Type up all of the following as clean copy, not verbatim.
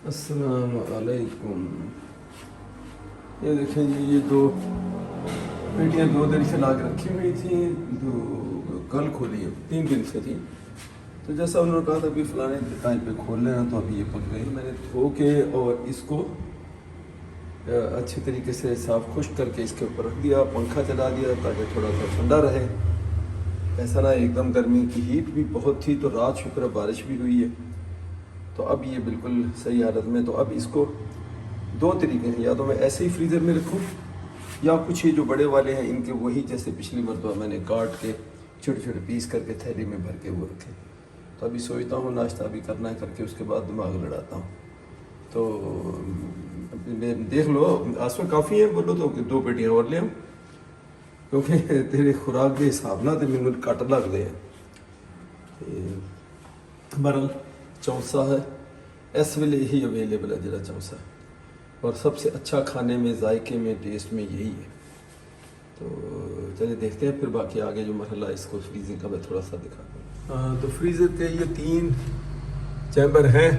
अस्सलाम वालेकुम। ये देखें जी, ये दो पेटियाँ 2 दिन से ला के रखी हुई थी, जो कल खोली है, 3 दिन से थी। तो जैसा उन्होंने कहा था कि फ़लाने टाइम पे खोल लेना, तो अभी ये पक गई। मैंने धो के और इसको अच्छे तरीके से साफ खुश्क करके इसके ऊपर रख दिया, पंखा चला दिया ताकि थोड़ा सा ठंडा रहे। ऐसा ना एकदम गर्मी की हीट भी बहुत थी, तो रात शुक्र है बारिश भी हुई है, तो अब ये बिल्कुल सही हालत में। तो अब इसको 2 तरीके हैं, या तो मैं ऐसे ही फ्रीज़र में रखूँ, या कुछ ये जो बड़े वाले हैं इनके वही जैसे पिछली मरतबा मैंने काट के छोटे छोटे पीस करके थैली में भर के वो रखे। तो अभी सोचता हूँ नाश्ता भी करना है, करके उसके बाद दिमाग लड़ाता हूँ। तो देख लो, आसपास काफ़ी है, बोलो तो 2 पेटियाँ और ले आऊँ, क्योंकि तेरे खुराक के हिसाब ना तो मैंने कट लगते हैं। बरल चौसा है, इस वेले यही अवेलेबल है जरा चौसा, और सबसे अच्छा खाने में, जायके में, टेस्ट में यही है। तो चलिए देखते हैं फिर बाकी आगे जो मरहला है इसको फ्रीज़िंग का मैं थोड़ा सा दिखाता हूँ। तो फ्रीज़र के ये 3 चैम्बर हैं,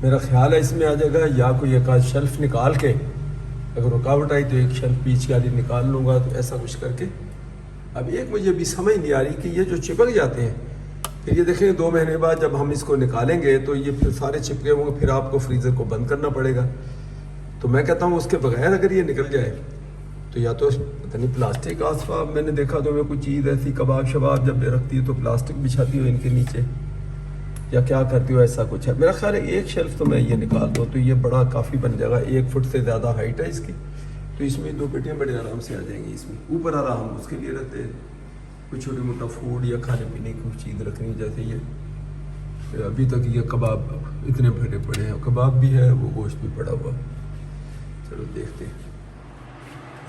मेरा ख्याल है इसमें आ जाएगा, या कोई एक आध शेल्फ निकाल के, अगर रुकावट आई तो एक शेल्फ बीच वाली निकाल लूँगा, तो ऐसा कुछ करके। अब एक मुझे अभी समझ नहीं आ रही कि ये जो चिपक जाते हैं, फिर ये देखेंगे 2 महीने बाद जब हम इसको निकालेंगे तो ये फिर सारे चिपके होंगे, फिर आपको फ्रीज़र को बंद करना पड़ेगा। तो मैं कहता हूँ उसके बगैर अगर ये निकल जाए तो या तो पता नहीं प्लास्टिक आसपास, मैंने देखा तो मैं कोई चीज़ ऐसी कबाब शबाब जब रखती है तो प्लास्टिक बिछाती हो इनके नीचे, या क्या करती हो, ऐसा कुछ है। मेरा ख्याल है एक शेल्फ तो मैं ये निकाल दूँ तो ये बड़ा काफ़ी बन जाएगा, 1 फुट से ज़्यादा हाइट है इसकी, तो इसमें 2 पेटियाँ बड़े आराम से आ जाएंगी। इसमें ऊपर आराम उसके लिए रहते हैं, कुछ छोटी मोटा फूड या खाने पीने की कुछ चीज़ रखनी, जैसे ये अभी तक ये कबाब इतने भरे पड़े हैं, कबाब भी है, वो गोश्त भी पड़ा हुआ। चलो देखते हैं।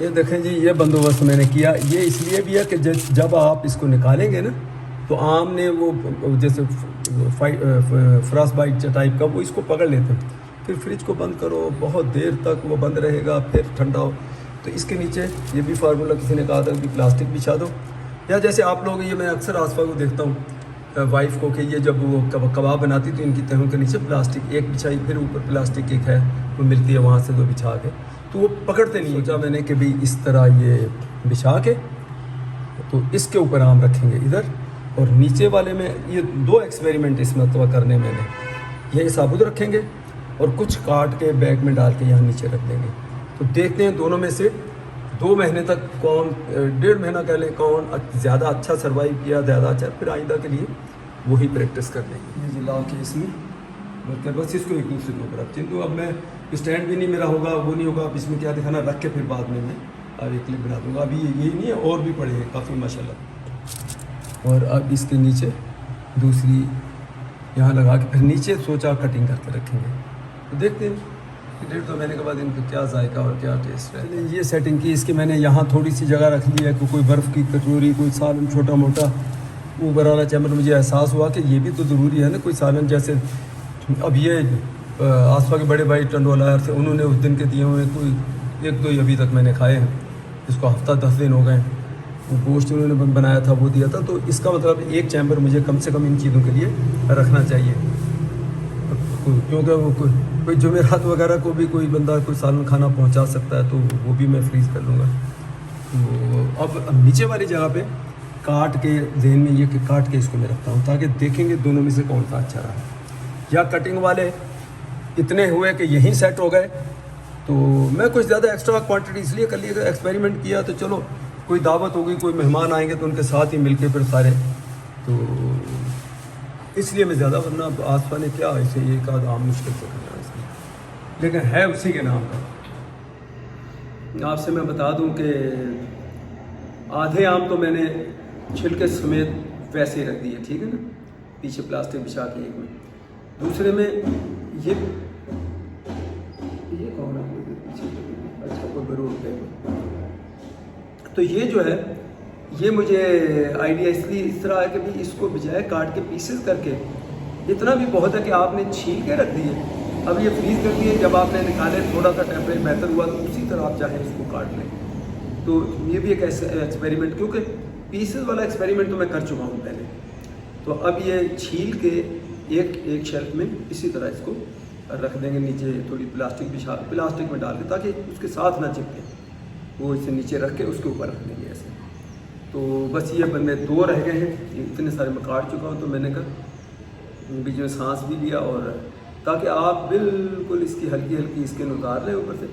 ये देखें जी, ये बंदोबस्त मैंने किया, ये इसलिए भी है कि जब आप इसको निकालेंगे ना, तो आम ने वो जैसे फ्रॉस्ट बाइट टाइप का वो इसको पकड़ लेते हैं, फिर फ्रिज को बंद करो, बहुत देर तक वो बंद रहेगा, फिर ठंडा हो। तो इसके नीचे ये भी फार्मूला किसी ने कहा था कि प्लास्टिक बिछा दो, या जैसे आप लोग, ये मैं अक्सर आसपास को देखता हूँ वाइफ को कि ये जब वो कबाब बनाती तो इनकी तहों के नीचे प्लास्टिक एक बिछाई, फिर ऊपर प्लास्टिक एक है वो मिलती है वहाँ से तो बिछा के, तो वो पकड़ते नहीं। सोचा मैंने कि भाई इस तरह ये बिछा के तो इसके ऊपर आम रखेंगे इधर, और नीचे वाले में ये 2 एक्सपेरिमेंट इस मरतबा करने मैंने, ये साबुत रखेंगे और कुछ काट के बैग में डाल के यहाँ नीचे रख देंगे। तो देखते हैं दोनों में से 2 महीने तक कौन, 1.5 महीना कह लें, कौन ज़्यादा अच्छा सर्वाइव किया, ज़्यादा अच्छा, फिर आइंदा के लिए वही प्रैक्टिस कर लेंगे। ये ला के इसमें बस इसको एक दूसरे के ऊपर रखते हैं। तो अब मैं स्टैंड भी नहीं मेरा होगा, वो नहीं होगा, अब इसमें क्या दिखाना, रख के फिर बाद में मैं अब एक क्लिप बना दूँगा। अभी यही नहीं है, और भी पड़े हैं काफ़ी माशाल्लाह। और अब इसके नीचे दूसरी यहाँ लगा के फिर नीचे सोचा कटिंग करके रखेंगे। तो देखते हैं 1.5-2 महीने के बाद इनका क्या जायका और क्या टेस्ट है। ये सेटिंग की इसकी मैंने यहाँ थोड़ी सी जगह रख ली है कि कोई बर्फ़ की कटोरी, कोई सालन छोटा मोटा ऊपर वाला चैम्बर। मुझे एहसास हुआ कि ये भी तो ज़रूरी है ना, कोई सालन जैसे अब ये आसपास के बड़े भाई टंडोला थे, उन्होंने उस दिन के दिए हुए कोई 1-2 ही अभी तक मैंने खाए हैं, इसको हफ्ता 10 दिन हो गए। वो गोश्त उन्होंने बनाया था वो दिया था, तो इसका मतलब एक चैम्बर मुझे कम से कम इन चीज़ों के लिए रखना चाहिए, क्योंकि वो कोई जुमेरात वगैरह को भी कोई बंदा कोई सालन खाना पहुंचा सकता है, तो वो भी मैं फ्रीज़ कर लूँगा। तो अब नीचे वाली जगह पे काट के जहन में ये कि काट के इसको मैं रखता हूँ, ताकि देखेंगे दोनों में से कौन सा अच्छा रहा। या कटिंग वाले इतने हुए कि यहीं सेट हो गए, तो मैं कुछ ज़्यादा एक्स्ट्रा क्वांटिटी इसलिए कर लिया, एक्सपेरिमेंट किया, तो चलो कोई दावत होगी, कोई मेहमान आएंगे तो उनके साथ ही मिलके फिर सारे, तो इसलिए मैं ज़्यादा, वरना आसपास ने क्या ऐसे एक आध आम मुश्किल से करना है इसलिए, लेकिन है उसी के नाम का। आपसे मैं बता दूं कि आधे आम तो मैंने छिलके समेत वैसे ही रख दिए, ठीक है ना, पीछे प्लास्टिक बिछा के एक में, दूसरे में ये कौन है पीछे, अच्छा कोई ज़रूर है। तो ये जो है, ये मुझे आइडिया इसलिए इस तरह है कि भाई इसको बजाय काट के पीसेस करके, इतना भी बहुत है कि आपने छील के रख दिए, अब ये फ्रीज़ कर दिए, जब आपने निकाले थोड़ा सा टेम्परेचर बेहतर हुआ तो उसी तरह आप चाहें इसको काट लें। तो ये भी एक ऐसा एक्सपेरिमेंट, क्योंकि पीसेस वाला एक्सपेरिमेंट तो मैं कर चुका हूँ पहले, तो अब ये छील के एक शेल्फ में इसी तरह इसको रख देंगे नीचे, थोड़ी प्लास्टिक में डाल के, ताकि उसके साथ ना चिपके। वो इसे नीचे रख के उसके ऊपर रख देंगे ऐसे। तो बस ये बंदे 2 रह गए हैं, इतने सारे मैं काट चुका हूँ। तो मैंने कहा बीच में सांस भी लिया, और ताकि आप बिल्कुल इसकी हल्की हल्की स्किन उतार लें ऊपर से।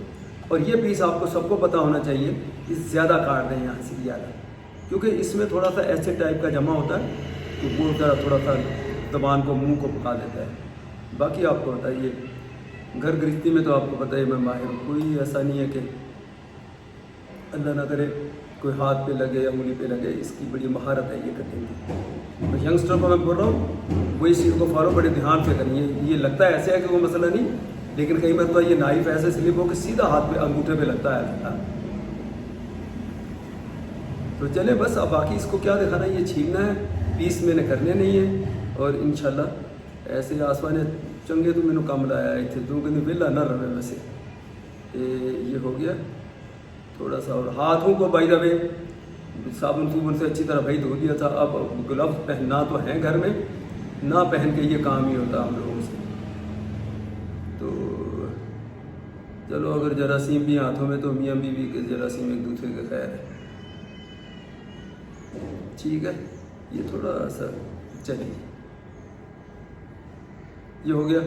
और ये पीस आपको सबको पता होना चाहिए, इस ज़्यादा काट दें यहाँ से ज़्यादा, क्योंकि इसमें थोड़ा सा एसिड टाइप का जमा होता है, तो वो थोड़ा सा ज़बान को, मुंह को पका देता है। बाकी आपको बताइए, घर गृहस्थी में तो आपको पता है मैं माहिर हूँ, कोई ऐसा नहीं है कि अल्लाह ना करे कोई हाथ पे लगे या उंगली पे लगे, इसकी बड़ी महारत है ये करने की। तो यंगस्टर को मैं बोल रहा हूँ, वो इस चीज़ को फॉलो बड़े ध्यान से करें। ये लगता है ऐसे है कि वो मसला नहीं, लेकिन कई बार तो ये नाइफ ऐसे स्लिप हो कि सीधा हाथ पे, अंगूठे पे लगता है। तो चले बस, अब बाकी इसको क्या दिखाना, ये छीलना है, पीस मैंने करने नहीं है। और इंशाल्लाह ऐसे आसमान ने चंगे तो मैंने कम लाया इतने 2 दिन वेला न रहे वैसे। ये हो गया थोड़ा सा। और हाथों को बाय द वे साबुन से अच्छी तरह भाई धो लिया था। अब ग्लव्स पहनना तो है घर में, ना पहन के ये काम ही होता हम लोगों से। तो चलो, अगर जरासीम भी हाथों में तो मियाँ बीवी के जरासीम एक दूसरे के खैर है, ठीक है। ये थोड़ा सा चलिए, ये हो गया।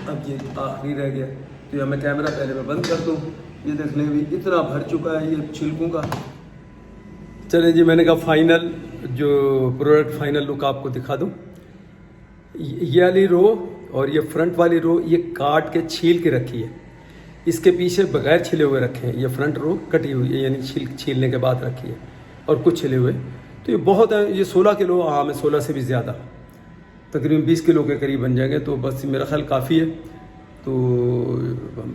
अब ये आखिरी रह गया, तो या मैं कैमरा पहले मैं बंद कर दूँ। ये देखने भी इतना भर चुका है ये छिलकों का। चले जी, मैंने कहा फाइनल जो प्रोडक्ट, फाइनल लुक आपको दिखा दूँ। ये वाली रो और ये फ्रंट वाली रो ये काट के छील के रखी है, इसके पीछे बगैर छिले हुए रखे हैं। ये फ्रंट रो कटी हुई है, यानी छीलने के बाद रखी है, और कुछ छिले हुए। तो ये बहुत है, ये 16 किलो आम है, 16 से भी ज़्यादा, तकरीबन 20 किलो के करीब बन जाएंगे। तो बस मेरा ख्याल काफ़ी है। तो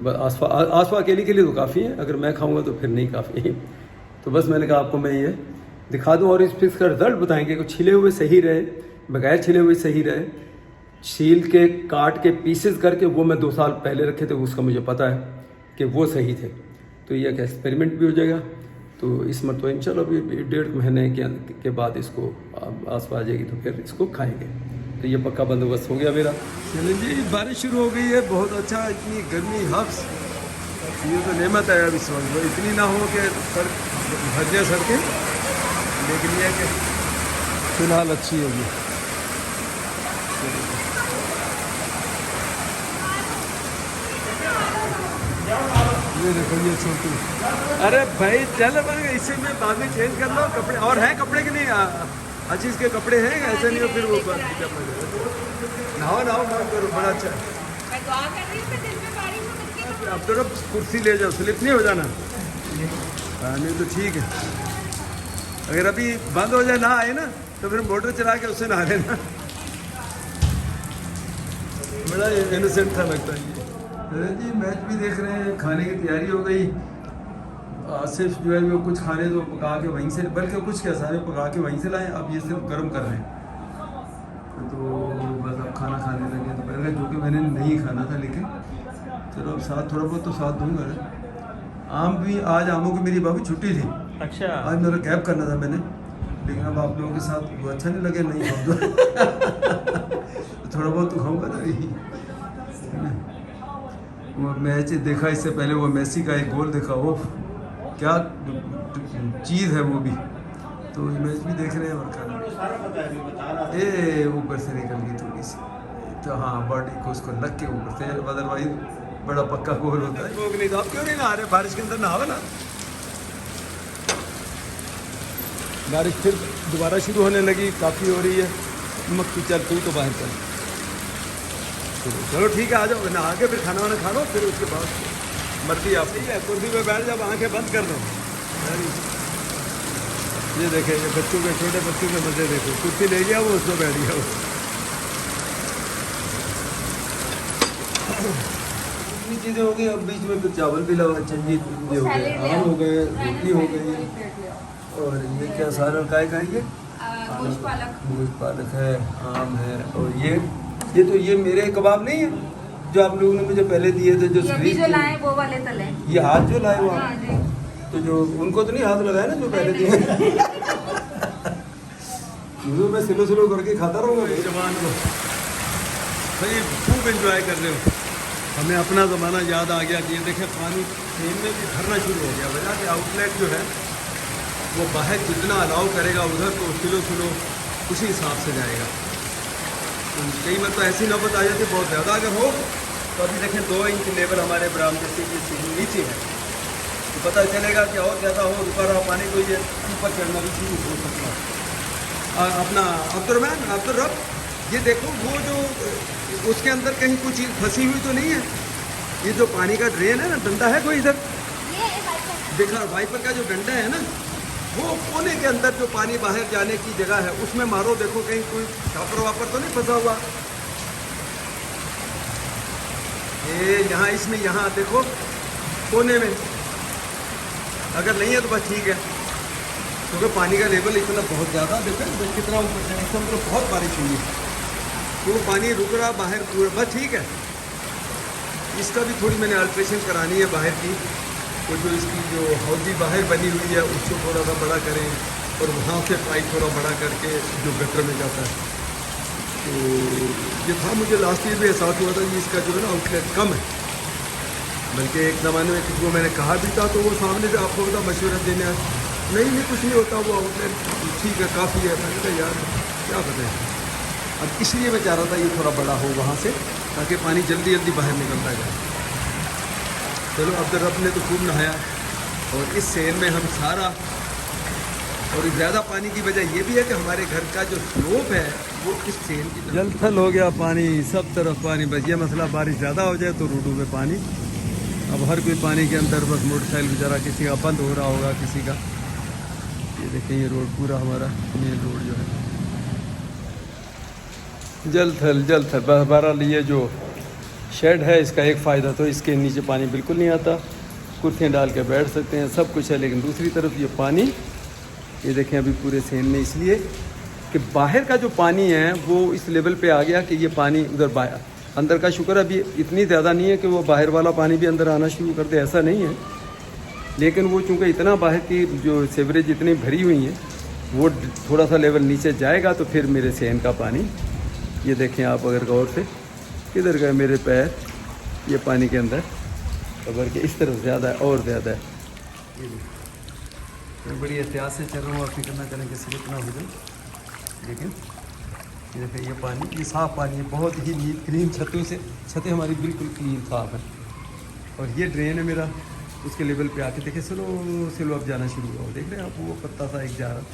आसफा अकेले के लिए तो काफ़ी है, अगर मैं खाऊंगा तो फिर नहीं काफ़ी है। तो बस मैंने कहा आपको मैं ये दिखा दूं, और इस पीस का रिजल्ट बताएंगे कि छिले हुए सही रहे, बगैर छिले हुए सही रहे। छील के काट के पीसेस करके वो मैं 2 साल पहले रखे थे, उसका मुझे पता है कि वो सही थे। तो ये एक एक्सपेरिमेंट भी हो जाएगा। तो इस मरतबा इंशाल्लाह भी 1.5 महीने के बाद इसको आसपास आ जाएगी, तो फिर इसको खाएंगे। तो ये पक्का बंदोबस्त हो गया मेरा। चलिए जी, बारिश शुरू हो गई है, बहुत अच्छा। इतनी गर्मी हफ्स, ये तो नेमत है अब इस वक्त। इतनी ना हो कि सड़क भर जाए सड़कें, लेकिन ये कि फिलहाल अच्छी होगी। ये देखो ये छोटू, अरे भाई चल इसे में बाद में चेंज कर लो कपड़े। और हैं कपड़े के नहीं, अच्छी इसके कपड़े हैं, ऐसे नहीं हो फिर वो नहाओ काम करो, बड़ा अच्छा है। अब तो कुर्सी ले जाओ, स्लिप नहीं हो जाना। नहीं तो ठीक है, अगर अभी बंद हो जाए, ना आए ना, तो फिर मोटर चला के उससे नहा लेना। बड़ा इनोसेंट था लगता है ये। अरे जी, मैच भी देख रहे हैं, खाने की तैयारी हो गई। आसिफ जो है वो कुछ खाने तो पका के वहीं से, बल्कि कुछ क्या सारे पका के वहीं से लाए, अब ये सिर्फ गर्म कर रहे हैं। तो बस अब खाना खाने लगे दोपहर का, जो कि मैंने नहीं खाना था, लेकिन चलो अब साथ थोड़ा बहुत तो साथ दूंगा। आम भी, आज आमों की मेरी बाबू छुट्टी थी। अच्छा, आज मेरा कैब करना था मैंने, लेकिन अब आप लोगों के साथ वो अच्छा नहीं लगे, नहीं हम तो थोड़ा बहुत तो खाऊंगा ना। यही वो मैच देखा, इससे पहले वो मेसी का एक गोल देखा, वो क्या चीज़ है वो भी। तो मैच भी देख रहे हैं और खाना ये ऊपर से निकल गई थोड़ी सी, तो हाँ बॉडी को उसको लग के ऊपर से, अदरवाइज बड़ा पक्का गोल होता है। नहीं तो आप क्यों नहीं नहा रहे? बारिश के अंदर नहाओ ना। बारिश फिर दोबारा शुरू होने लगी, काफ़ी हो रही है। मक्की चल तू तो बाहर चल। चलो ठीक है, आ जाओ, नहा के फिर खाना वाना खा लो, फिर उसके बाद मर्जी आपकी है। कुर्सी पे बैठ जाओ, आंखें बंद कर दो। ये देखे, ये बच्चों के, छोटे बच्चों के मजे देखो। कुर्सी ले गया वो, उसमें बैठ गया वो। इतनी चीज़ें हो गई, अब बीच में फिर चावल भी लगा, चंगी हो गए, आम हो गए, रोटी हो गई, और ये क्या सारा काय का ये गोश्त पालक है, आम है, और ये तो ये मेरे कबाब नहीं है जो आप लोगों ने मुझे पहले दिए थे, जो लाए वो वाले तले, ये हाथ जो लाए वो, तो जो उनको तो नहीं हाथ लगाया ना जो पहले दिए। मैं स्लो करके खाता रहूँगा जवान को। भाई खूब एंजॉय कर रहे हो। हमें अपना ज़माना याद आ गया कि ये देखें पानी ट्रेन में भी भरना शुरू हो गया। वजह कि आउटलेट जो है वो बाहर जितना अलाउ करेगा उधर तो स्लो स्लो उसी हिसाब से जाएगा। तो कई मतलब ऐसी नौबत आ जाती है बहुत ज़्यादा अगर हो तो अभी देखें 2 इंच लेवल हमारे बरामदे से ये सीढ़ी नीचे है, तो पता चलेगा कि और ज़्यादा हो रुका रहा पानी तो ये ऊपर चढ़ना भी शुरू हो सकता है। और अपना अब्दुर्रब ये देखो वो जो उसके अंदर कहीं कुछ चीज़ फंसी हुई तो नहीं है? ये जो पानी का ड्रेन है ना, डंडा है कोई इधर देखा, वाइपर का जो डंडा है ना वो कोने के अंदर जो पानी बाहर जाने की जगह है उसमें मारो, देखो कहीं कोई छापर वापर तो नहीं फंसा हुआ। ये यहाँ इसमें यहाँ देखो कोने में, अगर नहीं है तो बस ठीक है, क्योंकि पानी का लेवल इतना बहुत ज़्यादा देखो कितना ऊपर है। इस समय तो बहुत बारिश हुई है तो पानी रुक रहा बाहर पूरा, बस ठीक है। इसका भी थोड़ी मैंने अल्ट्रेशन करानी है बाहर की, वो जो इसकी जो हौदी बाहर बनी हुई है उसको थोड़ा सा बड़ा करें और वहाँ से पाइप थोड़ा बड़ा करके जो गटर में जाता है। तो ये था मुझे लास्ट ईयर भी एहसास हुआ था कि इसका जो है ना आउटलेट कम है, बल्कि एक ज़माने में किसी को मैंने कहा भी था तो वो सामने से आपको बता मशवरा देने नहीं कुछ नहीं होता, वो आउटलेट ठीक है काफ़ी है। मैंने कहा यार क्या बताएं, अब इसलिए मैं चाह रहा था ये थोड़ा बड़ा हो वहाँ से ताकि पानी जल्दी जल्दी बाहर निकलता जाए। चलो अब्दुर्रब ने तो खूब नहाया और इस सेल में हम सारा, और ज़्यादा पानी की वजह ये भी है कि हमारे घर का जो स्लोप है वो इस सेल की जल थल हो गया, पानी सब तरफ पानी। बस ये मसला बारिश ज़्यादा हो जाए तो रोडों में पानी, अब हर कोई पानी के अंदर, बस मोटरसाइकिल बेचारा किसी का बंद हो रहा होगा किसी का। ये देखें ये रोड पूरा हमारा मेन रोड जो है जल थल। बहरहाल ये जो शेड है इसका एक फ़ायदा तो इसके नीचे पानी बिल्कुल नहीं आता, कुर्सियाँ डाल के बैठ सकते हैं, सब कुछ है। लेकिन दूसरी तरफ ये पानी, ये देखें अभी पूरे सेन में, इसलिए कि बाहर का जो पानी है वो इस लेवल पे आ गया कि ये पानी उधर बाहर अंदर का शुक्र अभी इतनी ज़्यादा नहीं है कि वो बाहर वाला पानी भी अंदर आना शुरू कर दे, ऐसा नहीं है। लेकिन वो चूँकि इतना बाहर की जो सीवरेज इतनी भरी हुई है वो थोड़ा सा लेवल नीचे जाएगा तो फिर मेरे सेन का पानी, ये देखें आप अगर गौर से, किधर गए मेरे पैर, ये पानी के अंदर खबर के इस तरफ ज़्यादा है और ज़्यादा है। ये मैं बड़ी एहतियात से चल रहा हूँ, आप फिक्र ना करें कि स्लिप ना हो जाए। लेकिन ये देखिए ये पानी, ये साफ़ पानी है, बहुत ही नीट क्लीन, छतों से छतें हमारी बिल्कुल क्लीन साफ़ है। और ये ड्रेन है मेरा, उसके लेवल पे आके देखे स्लो अब जाना शुरू हुआ, देख रहे हैं आप वो पत्ता सा एक जा रहा,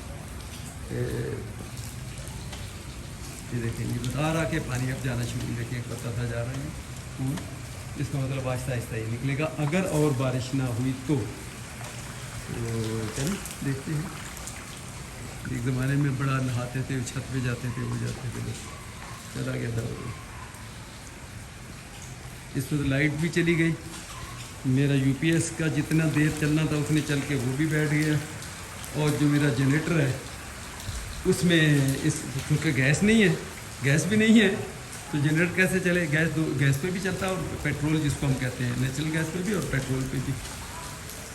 ये देखें ये बता रहा कि पानी अब जाना शुरू, देखिए एक पत्ता सा जा रहा है, इसका मतलब आहिस्ता आहिस्ता ही निकलेगा अगर और बारिश ना हुई तो। चलिए देखते हैं। एक ज़माने में बड़ा नहाते थे, छत पे जाते थे, वो जाते थे, बस चला गया था। इसमें तो लाइट भी चली गई, मेरा यूपीएस का जितना देर चलना था उसने चल के वो भी बैठ गया, और जो मेरा जनरेटर है उसमें इस क्योंकि गैस नहीं है, गैस भी नहीं है तो जनरेटर कैसे चले? गैस पे भी चलता है और पेट्रोल जिसको हम कहते हैं, नेचुरल गैस पे भी और पेट्रोल पे भी।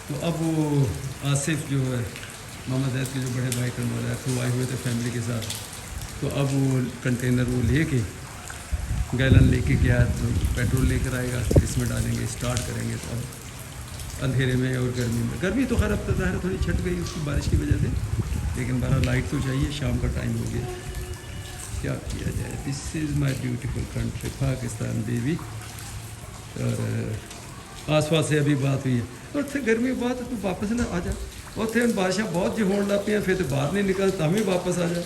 तो अब वो आसिफ जो है मोहम्मद जैद के जो बड़े भाई करने तो आए हुए थे फैमिली के साथ, तो अब वो कंटेनर वो लेके गैलन लेके गया, तो पेट्रोल लेकर आएगा, इसमें डालेंगे, स्टार्ट करेंगे। तो अब अंधेरे में और गर्मी तो खैर अब तो ज़ाहिर थोड़ी छट गई उसकी बारिश की वजह से, लेकिन बारह लाइट तो चाहिए, शाम का टाइम हो गया, क्या किया जाए। This is my beautiful country Pakistan baby. और आस पास से अभी बात हुई है, और थे गर्मी बात तू वापस ना आ जा, और थे बारिशा बहुत जो होने लग पे, फिर तो बाहर नहीं निकलता हमें वापस आ जा।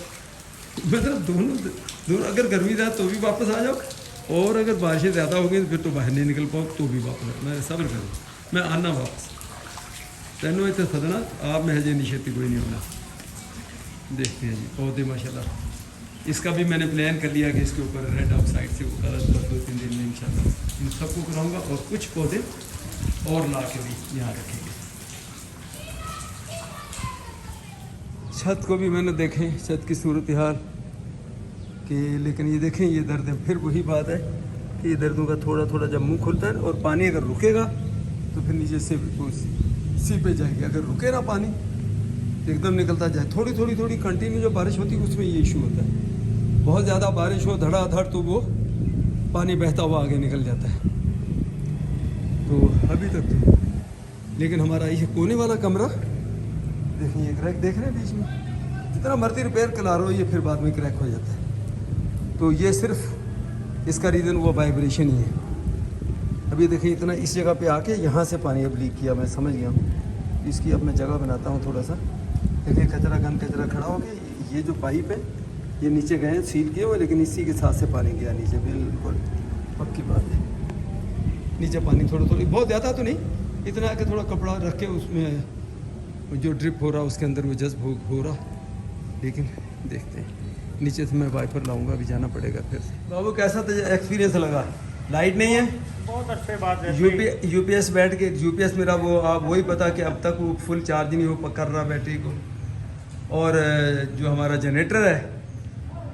मतलब दोनों अगर गर्मी ज़्यादा तो भी वापस आ जाओ, और अगर बारिशें ज़्यादा हो गई तो फिर तो बाहर नहीं निकल पाओ तो भी वापस आ। मैं सब्र करूँ, मैं आना वापस तेनों इतने सदना आप में हजे निशेती कोई नहीं होना। देखते हैं जी पौधे माशाल्लाह, इसका भी मैंने प्लान कर लिया कि इसके ऊपर रेड ऑक्साइड से ऊपर 2-3 दिन में इंशाल्लाह इन सबको कराऊंगा, और कुछ पौधे और ला के भी यहाँ रखेंगे। छत को भी मैंने देखें, छत की सूरत हाल कि, लेकिन ये देखें ये दर्द है, फिर वही बात है कि ये दर्दों का थोड़ा थोड़ा जब मुंह खुलता है और पानी अगर रुकेगा तो फिर नीचे से सीपे जाएगी, अगर रुके ना पानी तो एकदम निकलता जाए। थोड़ी कंटिन्यू जो बारिश होती है उसमें ये इशू होता है, बहुत ज़्यादा बारिश हो धड़ाधड़ तो वो पानी बहता हुआ आगे निकल जाता है। तो अभी तक तो, लेकिन हमारा ये कोने वाला कमरा देखिए, ये क्रैक देख रहे हैं बीच में, जितना मर्जी रिपेयर करा लो ये फिर बाद में क्रैक हो जाता है। तो ये सिर्फ इसका रीज़न वो वाइब्रेशन ही है। अभी देखिए इतना इस जगह पे आके यहाँ से पानी अब लीक किया, मैं समझ गया हूँ। इसकी अब मैं जगह बनाता हूँ थोड़ा सा। देखिए कचरा खड़ा हो गया, ये जो पाइप है ये नीचे गए हैं सील किए हुए, लेकिन इसी के साथ से पानी गया नीचे, बिल्कुल पक्की बात है। नीचे पानी थोड़ा बहुत ज़्यादा तो नहीं, इतना कि थोड़ा कपड़ा रख के उसमें जो ड्रिप हो रहा उसके अंदर वो जज्ब हो रहा, लेकिन देखते हैं। नीचे से मैं वाइपर लाऊंगा, अभी जाना पड़ेगा फिर से। बाबू कैसा एक्सपीरियंस लगा? लाइट नहीं है, बहुत अच्छी बात है। यूपीएस बैठ के, यूपीएस मेरा वो आप वही पता कि अब तक वो फुल चार्ज नहीं हो कर रहा बैटरी को। और जो हमारा जनरेटर है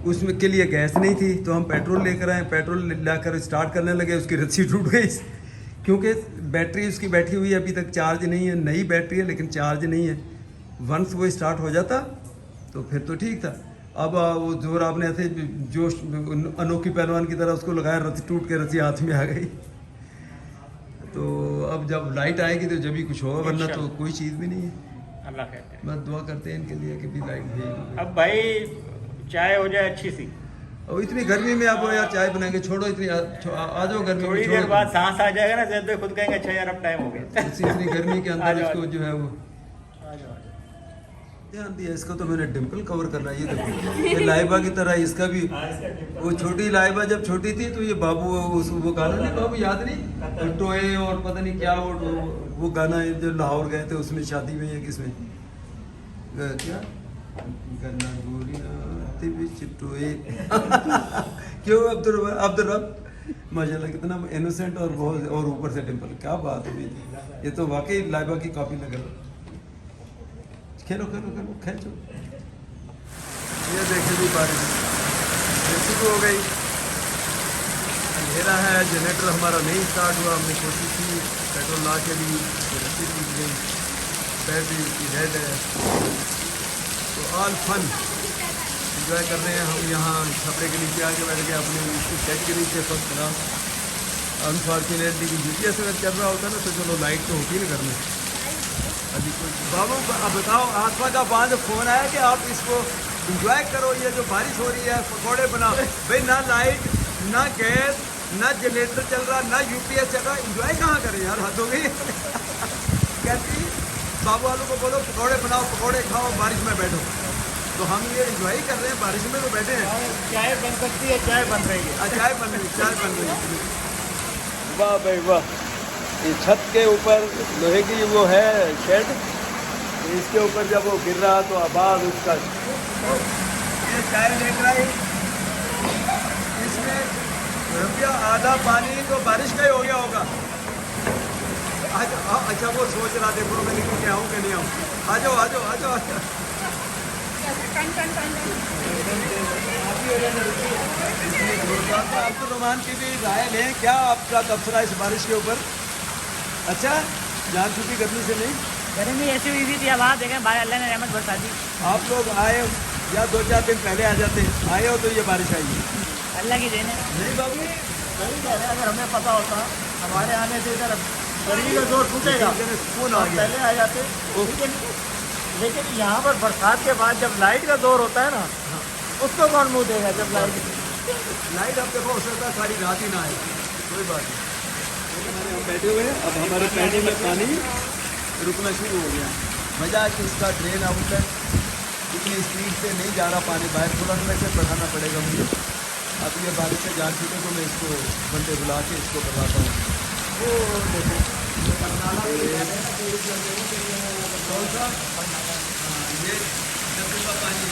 उसमें के लिए गैस नहीं थी, तो हम पेट्रोल लेकर आए। पेट्रोल लाकर स्टार्ट करने लगे, उसकी रस्सी टूट गई क्योंकि बैटरी उसकी बैठी हुई है, अभी तक चार्ज नहीं है। नई बैटरी है लेकिन चार्ज नहीं है। वंस वो स्टार्ट हो जाता तो फिर तो ठीक था। अब वो जोर आपने ऐसे जोश अनोखी पहलवान की तरह उसको लगाया, रस्सी टूट के रस्सी हाथ में आ गई। तो अब जब लाइट आएगी तो जब ही कुछ होगा, वरना तो कोई चीज़ भी नहीं है। अल्लाह कहते हैं। बस दुआ करते हैं इनके लिए कि भी लाइट भेज। अब भाई चाय हो जाए अच्छी सी, अब इतनी गर्मी में आप यार चाय बनाएंगे, छोड़ो इतनी आ जाओ गर्मी में, थोड़ी छोड़ो। देर बाद सांस आ जाएगा ना, जैसे भाई खुद कहेंगे अच्छा यार अब टाइम हो गया। इतनी गर्मी के आ अंदर जाओ, इसको जो है वो आ जाओ, आ जाओ। ध्यान दिया। इसको तो मैंने डिम्पल कवर करना है, ये देखो ये लाइबा की तरह इसका भी। वो छोटी लाइबा जब छोटी थी तो ये बाबू वो गाना नहीं, बाबू याद नहीं, टोए और पता नहीं क्या वो गाना है जो लाहौर गए थे उसमें शादी में या किसमें, क्या गन्ना गोरियां ते बिच टोए क्यों अब्दुल माशाल्लाह कितना इनोसेंट और बहुत, और ऊपर से डिम्पल, क्या बात है। ये तो वाकई लाइबा की कॉपी लगा। खेलो खेलो खेलो खेलो। ये देखे भी बारिश शुरू हो गई, अंधेरा है। जनरेटर हमारा नहीं स्टार्ट हुआ, हमने कोशिश की पेट्रोल ला के भी, रस्सी टूट गई, बैटरी की डेड है। तो ऑल फन इंजॉय कर रहे हैं हम यहाँ छपरे के नीचे आके बैठ गए अपने इसके शेड के नीचे। First class. अनफॉर्चुनेटली यूपीएस अगर चल रहा होता ना तो चलो लाइट तो होती ना घर में। अभी कोई बाबू अब बताओ, आसमा का बांध फ़ोन आया कि आप इसको इंजॉय करो, ये जो बारिश हो रही है पकौड़े बनाओ। भाई ना लाइट ना गैस ना जनरेटर चल रहा ना यूपीएस चल रहा, इंजॉय कहाँ करें यार, हद हो गई। कहती बाबू वालों को बोलो पकौड़े बनाओ, पकौड़े खाओ, बारिश में बैठो। तो हम ये इंजॉय कर रहे हैं, बारिश में तो बैठे हैं। चाय बन सकती है, चाय बन रही है। चाय बन रही, चाय बन रही। वाह भाई वाह। ये छत के ऊपर लोहे की वो है शेड, तो इसके ऊपर जब वो गिर रहा तो आवाज़ उसका, ये चाय लेकर आई, इसमें रुपया आधा पानी तो बारिश का ही हो गया होगा। अच्छा वो सोच रहा देखो मैं निकल के आऊँ कि नहीं आऊँ। आ जाओ आ जाओ आ जाओ आ जाओ। अब्दुल रहमान की भी राय लें, क्या आपका तबसरा इस बारिश के ऊपर? अच्छा जान छुट्टी गर्मी से नहीं, गर्मी ऐसी हुई थी, अब देखें भाई अल्लाह ने रहमत बरसा दी। आप लोग आए या 2-4 दिन पहले आ जाते, आए हो तो ये बारिश आई है अल्लाह की देन है। नहीं बाबू, अगर हमें पता होता हमारे आने से इधर गर्मी का जोर टूटेगा, कौन आ गया? पहले आ जाते। लेकिन यहाँ पर बरसात के बाद जब लाइट का दौर होता है ना, उसको कौन मुँह देगा? जब लाइट आप देखो हो सकता है सारी रात ही ना आए, कोई बात नहीं। हम बैठे हुए हैं, अब हमारे पैने में पानी रुकना शुरू हो गया। वजह कि इसका ड्रेन आउटलेट इतनी स्पीड से नहीं जा रहा पानी बाहर, थोड़ा सा वैसे बढ़ाना पड़ेगा मुझे। अब ये बारिश से जान छूटे तो मैं इसको बंदे बुला के इसको करवाता हूँ। वो देखो कौन सा ये पानी